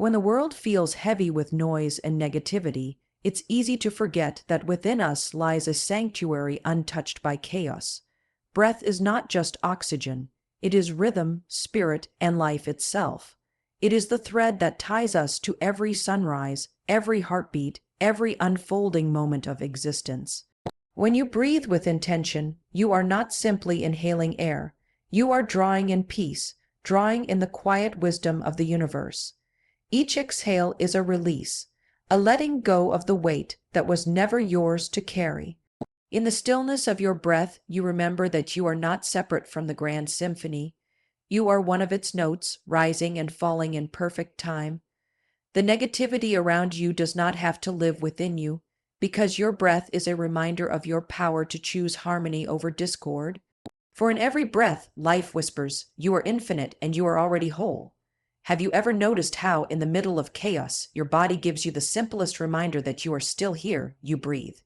When the world feels heavy with noise and negativity, it's easy to forget that within us lies a sanctuary untouched by chaos. Breath is not just oxygen, it is rhythm, spirit, and life itself. It is the thread that ties us to every sunrise, every heartbeat, every unfolding moment of existence. When you breathe with intention, you are not simply inhaling air, you are drawing in peace, drawing in the quiet wisdom of the universe. Each exhale is a release, a letting go of the weight that was never yours to carry. In the stillness of your breath, you remember that you are not separate from the grand symphony. You are one of its notes, rising and falling in perfect time. The negativity around you does not have to live within you, because your breath is a reminder of your power to choose harmony over discord. For in every breath, life whispers, "You are infinite and you are already whole." Have you ever noticed how, in the middle of chaos, your body gives you the simplest reminder that you are still here? You breathe.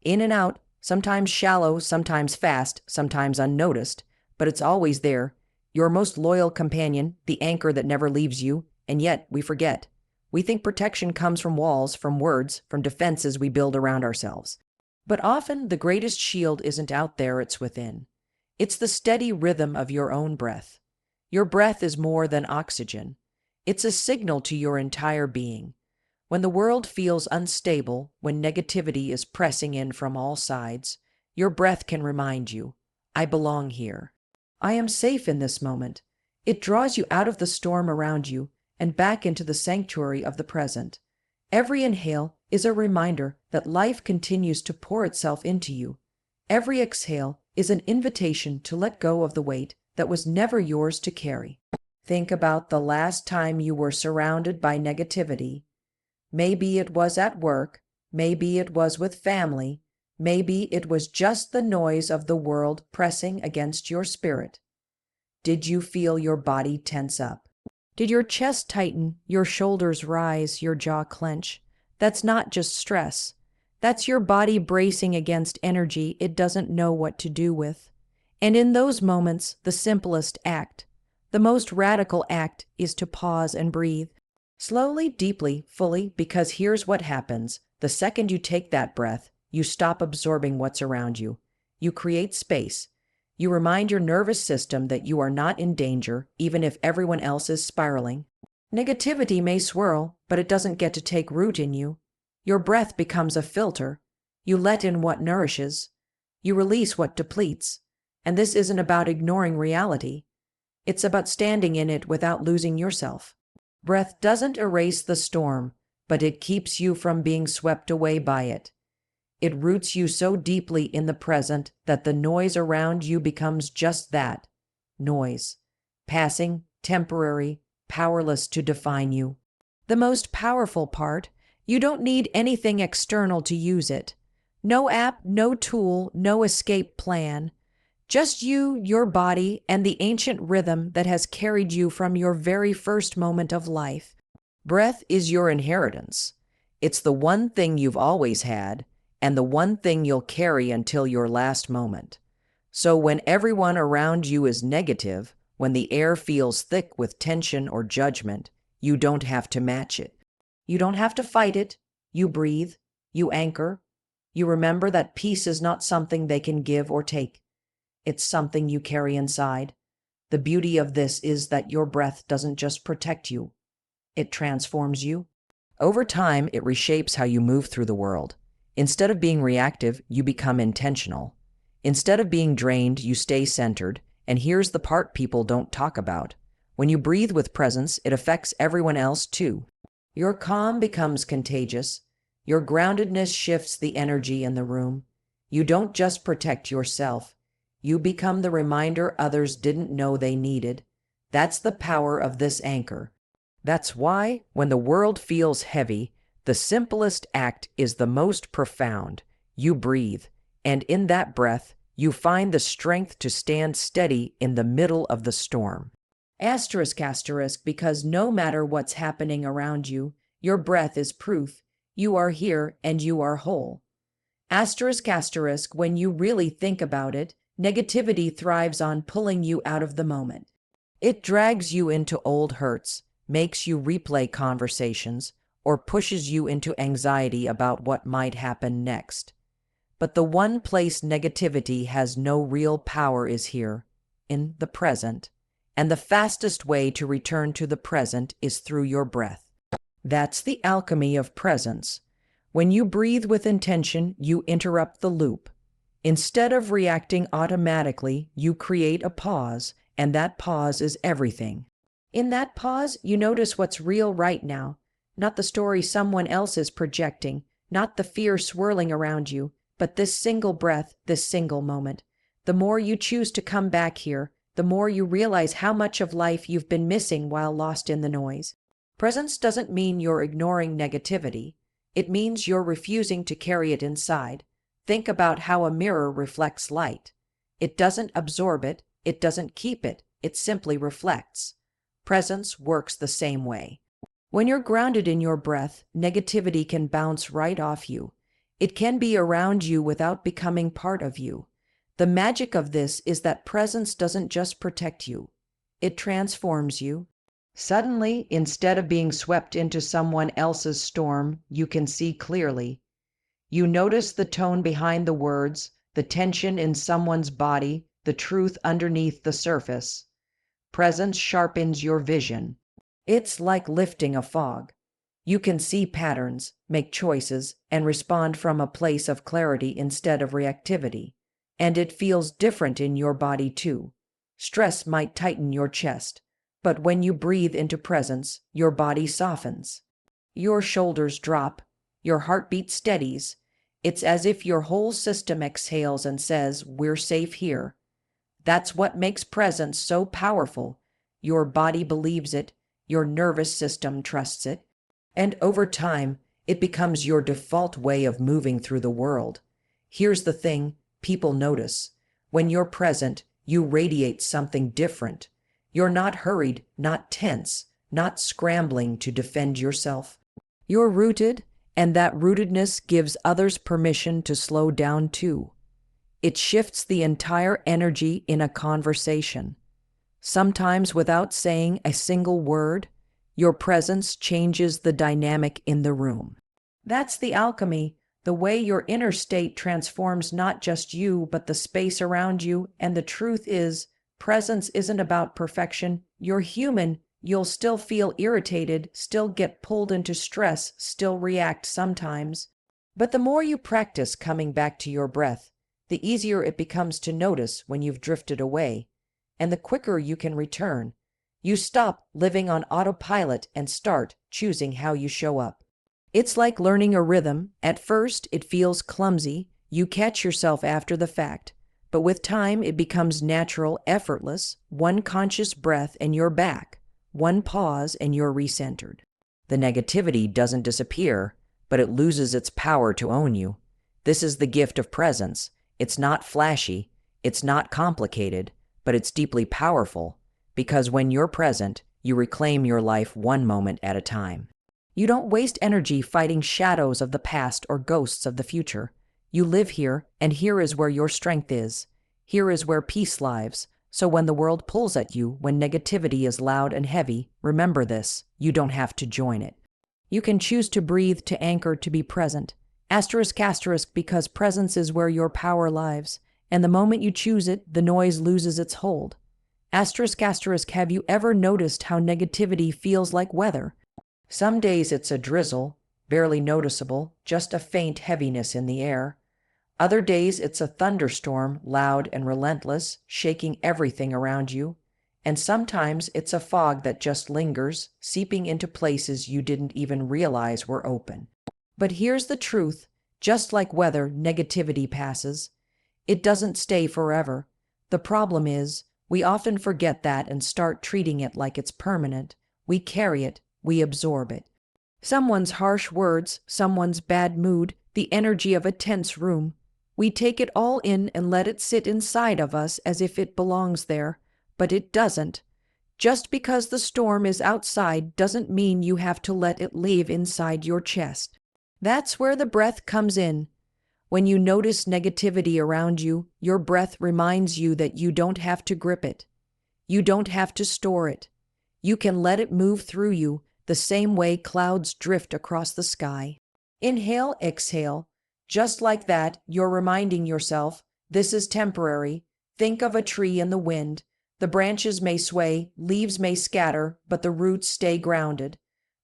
In and out, sometimes shallow, sometimes fast, sometimes unnoticed, but it's always there. Your most loyal companion, the anchor that never leaves you, and yet we forget. We think protection comes from walls, from words, from defenses we build around ourselves. But often the greatest shield isn't out there, it's within. It's the steady rhythm of your own breath. Your breath is more than oxygen. It's a signal to your entire being. When the world feels unstable, when negativity is pressing in from all sides, your breath can remind you, "I belong here. I am safe in this moment." It draws you out of the storm around you and back into the sanctuary of the present. Every inhale is a reminder that life continues to pour itself into you. Every exhale is an invitation to let go of the weight that was never yours to carry. Think about the last time you were surrounded by negativity. Maybe it was at work, maybe it was with family, maybe it was just the noise of the world pressing against your spirit. Did you feel your body tense up? Did your chest tighten, your shoulders rise, your jaw clench? That's not just stress. That's your body bracing against energy it doesn't know what to do with. And in those moments, the simplest act, the most radical act, is to pause and breathe. Slowly, deeply, fully, because here's what happens. The second you take that breath, you stop absorbing what's around you. You create space. You remind your nervous system that you are not in danger, even if everyone else is spiraling. Negativity may swirl, but it doesn't get to take root in you. Your breath becomes a filter. You let in what nourishes. You release what depletes. And this isn't about ignoring reality. It's about standing in it without losing yourself. Breath doesn't erase the storm, but it keeps you from being swept away by it. It roots you so deeply in the present that the noise around you becomes just that, noise, passing, temporary, powerless to define you. The most powerful part, you don't need anything external to use it. No app, no tool, no escape plan. Just you, your body, and the ancient rhythm that has carried you from your very first moment of life. Breath is your inheritance. It's the one thing you've always had, and the one thing you'll carry until your last moment. So when everyone around you is negative, when the air feels thick with tension or judgment, you don't have to match it. You don't have to fight it. You breathe. You anchor. You remember that peace is not something they can give or take. It's something you carry inside. The beauty of this is that your breath doesn't just protect you. It transforms you. Over time, it reshapes how you move through the world. Instead of being reactive, you become intentional. Instead of being drained, you stay centered. And here's the part people don't talk about. When you breathe with presence, it affects everyone else too. Your calm becomes contagious. Your groundedness shifts the energy in the room. You don't just protect yourself. You become the reminder others didn't know they needed. That's the power of this anchor. That's why, when the world feels heavy, the simplest act is the most profound. You breathe, and in that breath, you find the strength to stand steady in the middle of the storm. Asterisk, asterisk, because no matter what's happening around you, your breath is proof. You are here and you are whole. Asterisk, asterisk, when you really think about it, negativity thrives on pulling you out of the moment. It drags you into old hurts, makes you replay conversations, or pushes you into anxiety about what might happen next. But the one place negativity has no real power is here, in the present, and the fastest way to return to the present is through your breath. That's the alchemy of presence. When you breathe with intention, you interrupt the loop. Instead of reacting automatically, you create a pause, and that pause is everything. In that pause, you notice what's real right now, not the story someone else is projecting, not the fear swirling around you, but this single breath, this single moment. The more you choose to come back here, the more you realize how much of life you've been missing while lost in the noise. Presence doesn't mean you're ignoring negativity. It means you're refusing to carry it inside. Think about how a mirror reflects light. It doesn't absorb it, it doesn't keep it, it simply reflects. Presence works the same way. When you're grounded in your breath, negativity can bounce right off you. It can be around you without becoming part of you. The magic of this is that presence doesn't just protect you, it transforms you. Suddenly, instead of being swept into someone else's storm, you can see clearly. You notice the tone behind the words, the tension in someone's body, the truth underneath the surface. Presence sharpens your vision. It's like lifting a fog. You can see patterns, make choices, and respond from a place of clarity instead of reactivity. And it feels different in your body too. Stress might tighten your chest, but when you breathe into presence, your body softens. Your shoulders drop, your heartbeat steadies. It's as if your whole system exhales and says, "We're safe here." That's what makes presence so powerful. Your body believes it, your nervous system trusts it, and over time, it becomes your default way of moving through the world. Here's the thing, people notice. When you're present, you radiate something different. You're not hurried, not tense, not scrambling to defend yourself. You're rooted, and that rootedness gives others permission to slow down too. It shifts the entire energy in a conversation. Sometimes without saying a single word, your presence changes the dynamic in the room. That's the alchemy, the way your inner state transforms not just you, but the space around you. And the truth is, presence isn't about perfection. You're human. You'll still feel irritated, still get pulled into stress, still react sometimes. But the more you practice coming back to your breath, the easier it becomes to notice when you've drifted away, and the quicker you can return. You stop living on autopilot and start choosing how you show up. It's like learning a rhythm. At first, it feels clumsy. You catch yourself after the fact. But with time, it becomes natural, effortless. One conscious breath and you're back. One pause and you're recentered. The negativity doesn't disappear, but it loses its power to own you. This is the gift of presence. It's not flashy, it's not complicated, but it's deeply powerful, because when you're present, you reclaim your life one moment at a time. You don't waste energy fighting shadows of the past or ghosts of the future. You live here, and here is where your strength is. Here is where peace lives. So when the world pulls at you, when negativity is loud and heavy, remember this: you don't have to join it. You can choose to breathe, to anchor, to be present. Asterisk, asterisk, because presence is where your power lives, and the moment you choose it, the noise loses its hold. Asterisk, asterisk, have you ever noticed how negativity feels like weather? Some days it's a drizzle, barely noticeable, just a faint heaviness in the air. Other days it's a thunderstorm, loud and relentless, shaking everything around you. And sometimes it's a fog that just lingers, seeping into places you didn't even realize were open. But here's the truth: just like weather, negativity passes. It doesn't stay forever. The problem is, we often forget that and start treating it like it's permanent. We carry it, we absorb it. Someone's harsh words, someone's bad mood, the energy of a tense room. We take it all in and let it sit inside of us as if it belongs there, but it doesn't. Just because the storm is outside doesn't mean you have to let it live inside your chest. That's where the breath comes in. When you notice negativity around you, your breath reminds you that you don't have to grip it. You don't have to store it. You can let it move through you the same way clouds drift across the sky. Inhale, exhale. Just like that, you're reminding yourself, this is temporary. Think of a tree in the wind. The branches may sway, leaves may scatter, but the roots stay grounded.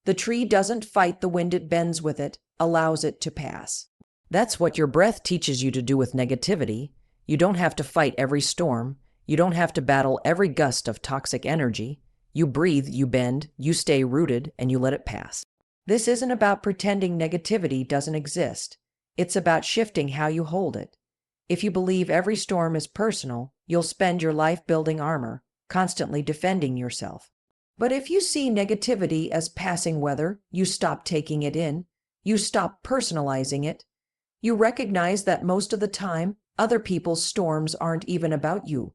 The tree doesn't fight the wind, it bends with it, allows it to pass. That's what your breath teaches you to do with negativity. You don't have to fight every storm. You don't have to battle every gust of toxic energy. You breathe, you bend, you stay rooted, and you let it pass. This isn't about pretending negativity doesn't exist. It's about shifting how you hold it. If you believe every storm is personal, you'll spend your life building armor, constantly defending yourself. But if you see negativity as passing weather, you stop taking it in. You stop personalizing it. You recognize that most of the time, other people's storms aren't even about you.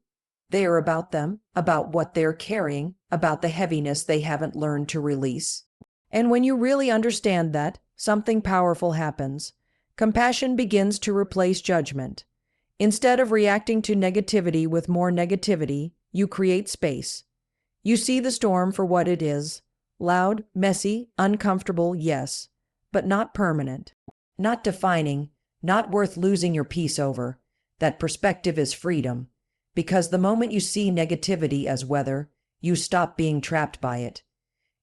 They are about them, about what they're carrying, about the heaviness they haven't learned to release. And when you really understand that, something powerful happens. Compassion begins to replace judgment. Instead of reacting to negativity with more negativity, you create space. You see the storm for what it is. Loud, messy, uncomfortable, yes, but not permanent, not defining, not worth losing your peace over. That perspective is freedom. Because the moment you see negativity as weather, you stop being trapped by it.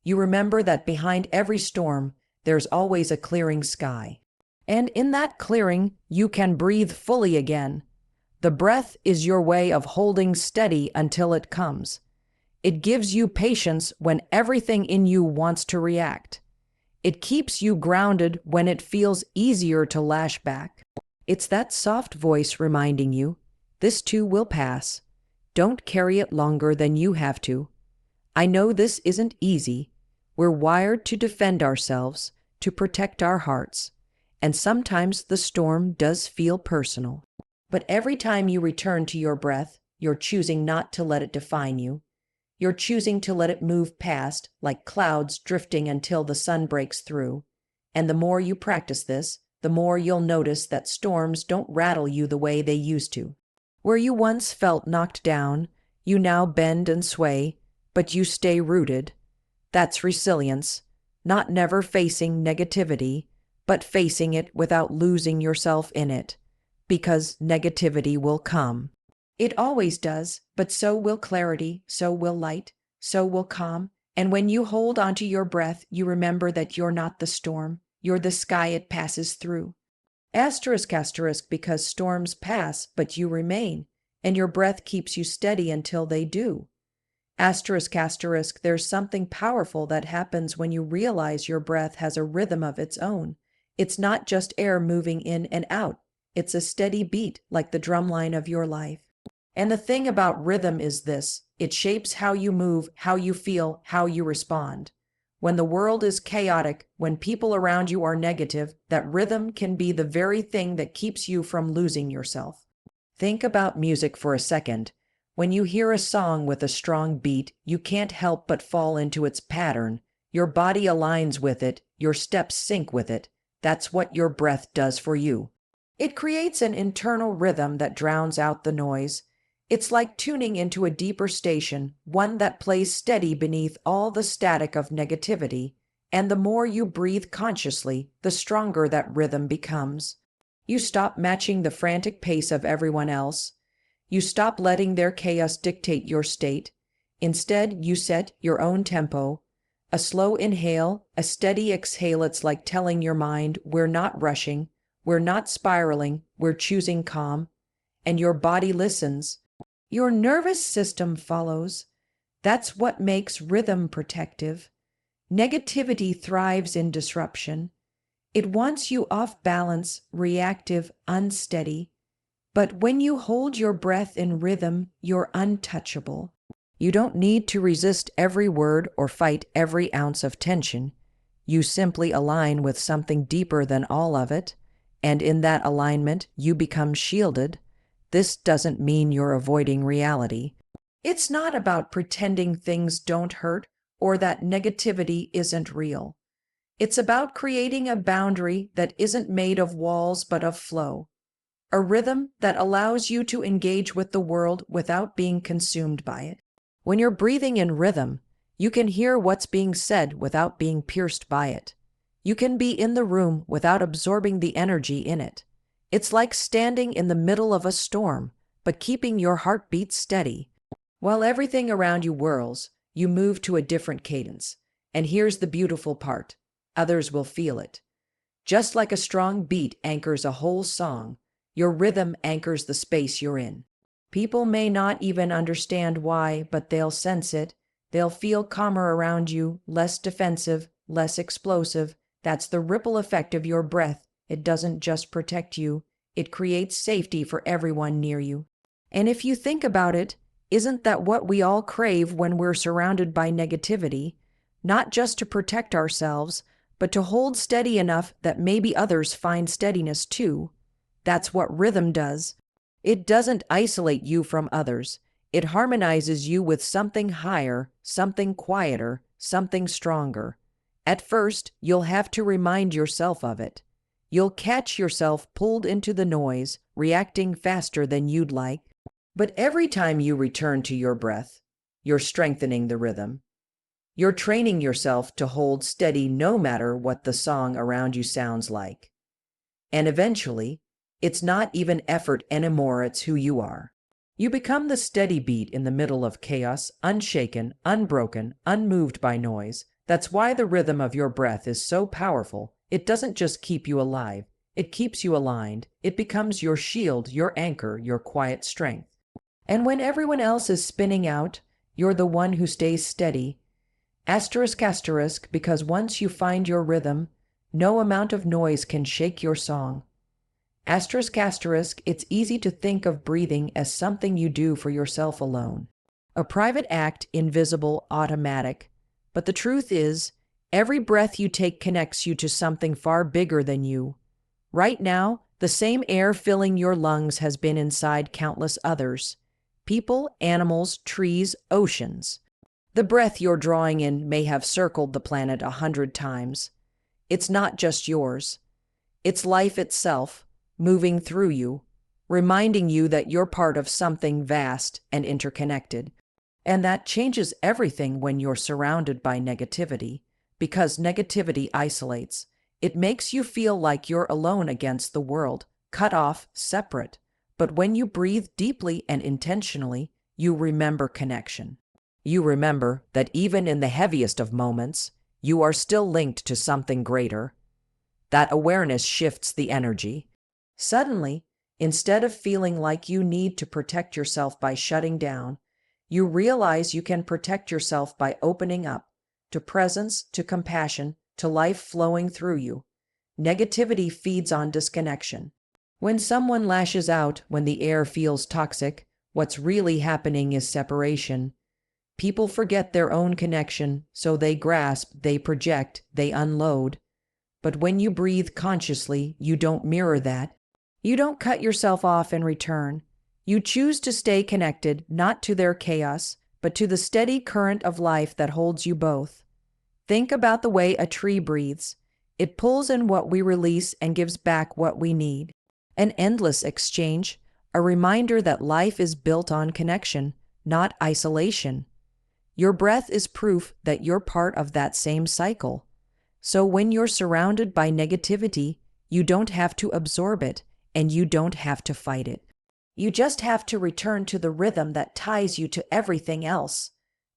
You remember that behind every storm, there's always a clearing sky. And in that clearing, you can breathe fully again. The breath is your way of holding steady until it comes. It gives you patience when everything in you wants to react. It keeps you grounded when it feels easier to lash back. It's that soft voice reminding you, this too will pass. Don't carry it longer than you have to. I know this isn't easy. We're wired to defend ourselves, to protect our hearts. And sometimes the storm does feel personal. But every time you return to your breath, you're choosing not to let it define you. You're choosing to let it move past, like clouds drifting until the sun breaks through. And the more you practice this, the more you'll notice that storms don't rattle you the way they used to. Where you once felt knocked down, you now bend and sway, but you stay rooted. That's resilience, not never facing negativity, but facing it without losing yourself in it. Because negativity will come. It always does, but so will clarity, so will light, so will calm. And when you hold onto your breath, you remember that you're not the storm, you're the sky it passes through. Asterisk, asterisk, because storms pass, but you remain, and your breath keeps you steady until they do. Asterisk, asterisk, there's something powerful that happens when you realize your breath has a rhythm of its own. It's not just air moving in and out. It's a steady beat like the drumline of your life. And the thing about rhythm is this, it shapes how you move, how you feel, how you respond. When the world is chaotic, when people around you are negative, that rhythm can be the very thing that keeps you from losing yourself. Think about music for a second. When you hear a song with a strong beat, you can't help but fall into its pattern. Your body aligns with it, your steps sync with it. That's what your breath does for you. It creates an internal rhythm that drowns out the noise. It's like tuning into a deeper station, one that plays steady beneath all the static of negativity. And the more you breathe consciously, the stronger that rhythm becomes. You stop matching the frantic pace of everyone else. You stop letting their chaos dictate your state. Instead, you set your own tempo. A slow inhale, a steady exhale. It's like telling your mind, we're not rushing, we're not spiraling, we're choosing calm. And your body listens. Your nervous system follows. That's what makes rhythm protective. Negativity thrives in disruption. It wants you off balance, reactive, unsteady. But when you hold your breath in rhythm, you're untouchable. You don't need to resist every word or fight every ounce of tension. You simply align with something deeper than all of it, and in that alignment, you become shielded. This doesn't mean you're avoiding reality. It's not about pretending things don't hurt or that negativity isn't real. It's about creating a boundary that isn't made of walls but of flow. A rhythm that allows you to engage with the world without being consumed by it. When you're breathing in rhythm, You can hear what's being said without being pierced by it. You can be in the room without absorbing the energy in it. It's like standing in the middle of a storm, but keeping your heartbeat steady. While everything around you whirls, you move to a different cadence. And here's the beautiful part. Others will feel it. Just like a strong beat anchors a whole song, your rhythm anchors the space you're in. People may not even understand why, but they'll sense it. They'll feel calmer around you, less defensive, less explosive. That's the ripple effect of your breath. It doesn't just protect you, it creates safety for everyone near you. And if you think about it, isn't that what we all crave when we're surrounded by negativity? Not just to protect ourselves, but to hold steady enough that maybe others find steadiness too. That's what rhythm does. It doesn't isolate you from others. It harmonizes you with something higher, something quieter, something stronger. At first, you'll have to remind yourself of it. You'll catch yourself pulled into the noise, reacting faster than you'd like. But every time you return to your breath, you're strengthening the rhythm. You're training yourself to hold steady no matter what the song around you sounds like. And eventually, it's not even effort anymore, it's who you are. You become the steady beat in the middle of chaos, unshaken, unbroken, unmoved by noise. That's why the rhythm of your breath is so powerful. It doesn't just keep you alive, it keeps you aligned. It becomes your shield, your anchor, your quiet strength. And when everyone else is spinning out, you're the one who stays steady. Asterisk, asterisk, because once you find your rhythm, no amount of noise can shake your song. Asterisk, asterisk, it's easy to think of breathing as something you do for yourself alone. A private act, invisible, automatic. But the truth is, every breath you take connects you to something far bigger than you. Right now, the same air filling your lungs has been inside countless others. People, animals, trees, oceans. The breath you're drawing in may have circled the planet 100 times. It's not just yours. It's life itself, moving through you, reminding you that you're part of something vast and interconnected. And that changes everything when you're surrounded by negativity, because negativity isolates. It makes you feel like you're alone against the world, cut off, separate. But when you breathe deeply and intentionally, you remember connection. You remember that even in the heaviest of moments, you are still linked to something greater. That awareness shifts the energy. Suddenly, instead of feeling like you need to protect yourself by shutting down, you realize you can protect yourself by opening up to presence, to compassion, to life flowing through you. Negativity feeds on disconnection. When someone lashes out, when the air feels toxic, what's really happening is separation. People forget their own connection, so they grasp, they project, they unload. But when you breathe consciously, you don't mirror that. You don't cut yourself off in return. You choose to stay connected, not to their chaos, but to the steady current of life that holds you both. Think about the way a tree breathes. It pulls in what we release and gives back what we need. An endless exchange, a reminder that life is built on connection, not isolation. Your breath is proof that you're part of that same cycle. So when you're surrounded by negativity, you don't have to absorb it, and you don't have to fight it. You just have to return to the rhythm that ties you to everything else.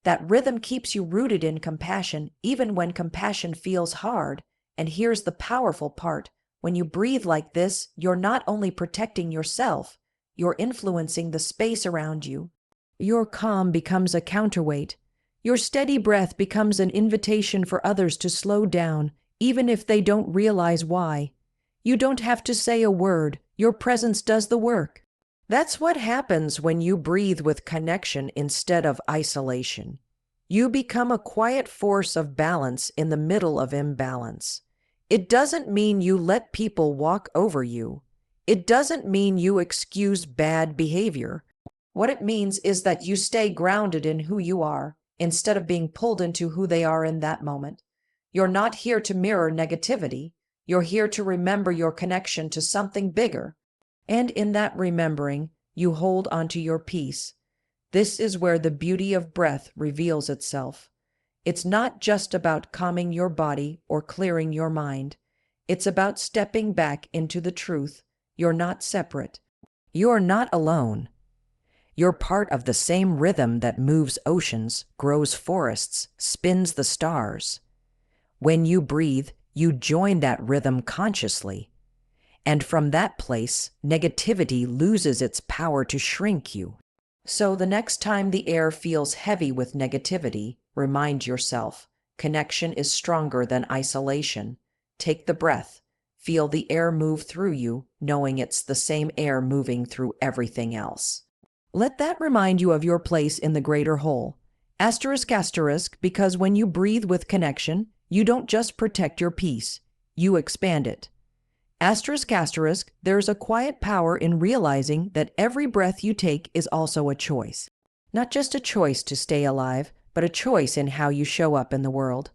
That rhythm keeps you rooted in compassion, even when compassion feels hard. And here's the powerful part. When you breathe like this, you're not only protecting yourself, you're influencing the space around you. Your calm becomes a counterweight. Your steady breath becomes an invitation for others to slow down, even if they don't realize why. You don't have to say a word. Your presence does the work. That's what happens when you breathe with connection instead of isolation. You become a quiet force of balance in the middle of imbalance. It doesn't mean you let people walk over you. It doesn't mean you excuse bad behavior. What it means is that you stay grounded in who you are, instead of being pulled into who they are in that moment. You're not here to mirror negativity. You're here to remember your connection to something bigger. And in that remembering, you hold onto your peace. This is where the beauty of breath reveals itself. It's not just about calming your body or clearing your mind. It's about stepping back into the truth. You're not separate. You're not alone. You're part of the same rhythm that moves oceans, grows forests, spins the stars. When you breathe, you join that rhythm consciously. And from that place, negativity loses its power to shrink you. So the next time the air feels heavy with negativity, remind yourself, connection is stronger than isolation. Take the breath. Feel the air move through you, knowing it's the same air moving through everything else. Let that remind you of your place in the greater whole. Asterisk asterisk, because when you breathe with connection, you don't just protect your peace, you expand it. Asterisk asterisk, there's a quiet power in realizing that every breath you take is also a choice. Not just a choice to stay alive, but a choice in how you show up in the world.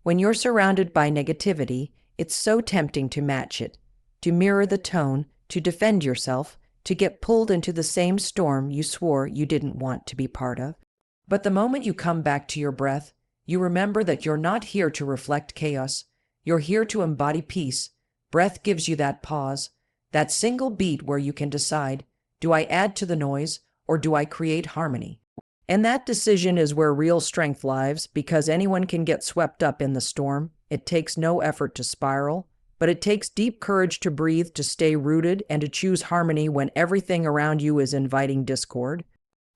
When you're surrounded by negativity, it's so tempting to match it, to mirror the tone, to defend yourself, to get pulled into the same storm you swore you didn't want to be part of. But the moment you come back to your breath, you remember that you're not here to reflect chaos. You're here to embody peace. Breath gives you that pause, that single beat where you can decide, do I add to the noise or do I create harmony? And that decision is where real strength lies, because anyone can get swept up in the storm. It takes no effort to spiral, but it takes deep courage to breathe, to stay rooted, and to choose harmony when everything around you is inviting discord.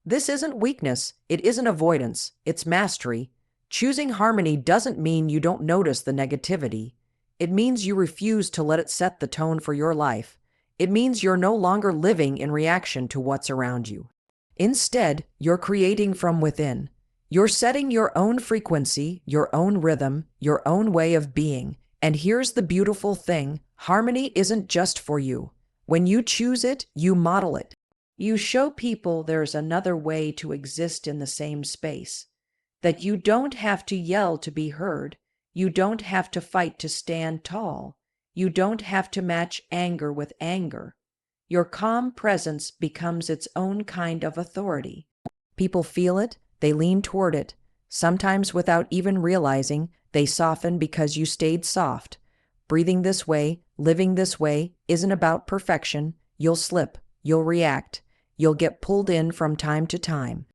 This isn't weakness, it isn't avoidance, it's mastery. Choosing harmony doesn't mean you don't notice the negativity. It means you refuse to let it set the tone for your life. It means you're no longer living in reaction to what's around you. Instead, you're creating from within. You're setting your own frequency, your own rhythm, your own way of being. And here's the beautiful thing, harmony isn't just for you. When you choose it, you model it. You show people there's another way to exist in the same space. That you don't have to yell to be heard. You don't have to fight to stand tall. You don't have to match anger with anger. Your calm presence becomes its own kind of authority. People feel it, they lean toward it. Sometimes without even realizing, they soften because you stayed soft. Breathing this way, living this way, isn't about perfection. You'll slip, you'll react, you'll get pulled in from time to time.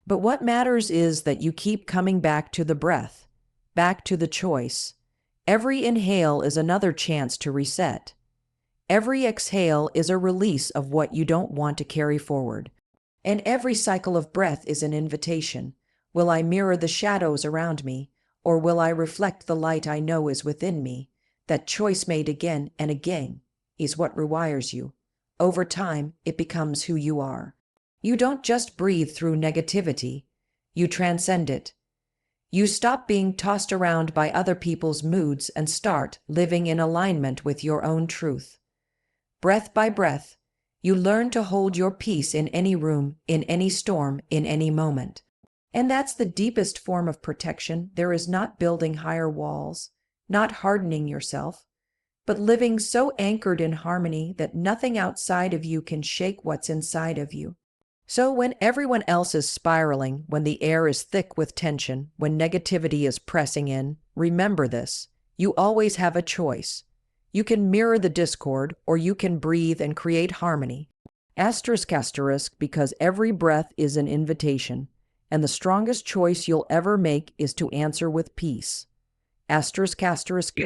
But what matters is that you keep coming back to the breath, back to the choice. Every inhale is another chance to reset. Every exhale is a release of what you don't want to carry forward. And every cycle of breath is an invitation. Will I mirror the shadows around me, or will I reflect the light I know is within me? That choice made again and again is what rewires you. Over time, it becomes who you are. You don't just breathe through negativity, you transcend it. You stop being tossed around by other people's moods and start living in alignment with your own truth. Breath by breath, you learn to hold your peace in any room, in any storm, in any moment. And that's the deepest form of protection. There is not building higher walls, not hardening yourself, but living so anchored in harmony that nothing outside of you can shake what's inside of you. So when everyone else is spiraling, when the air is thick with tension, when negativity is pressing in, remember this. You always have a choice. You can mirror the discord, or you can breathe and create harmony. Asterisk asterisk, because every breath is an invitation, and the strongest choice you'll ever make is to answer with peace. Asterisk asterisk.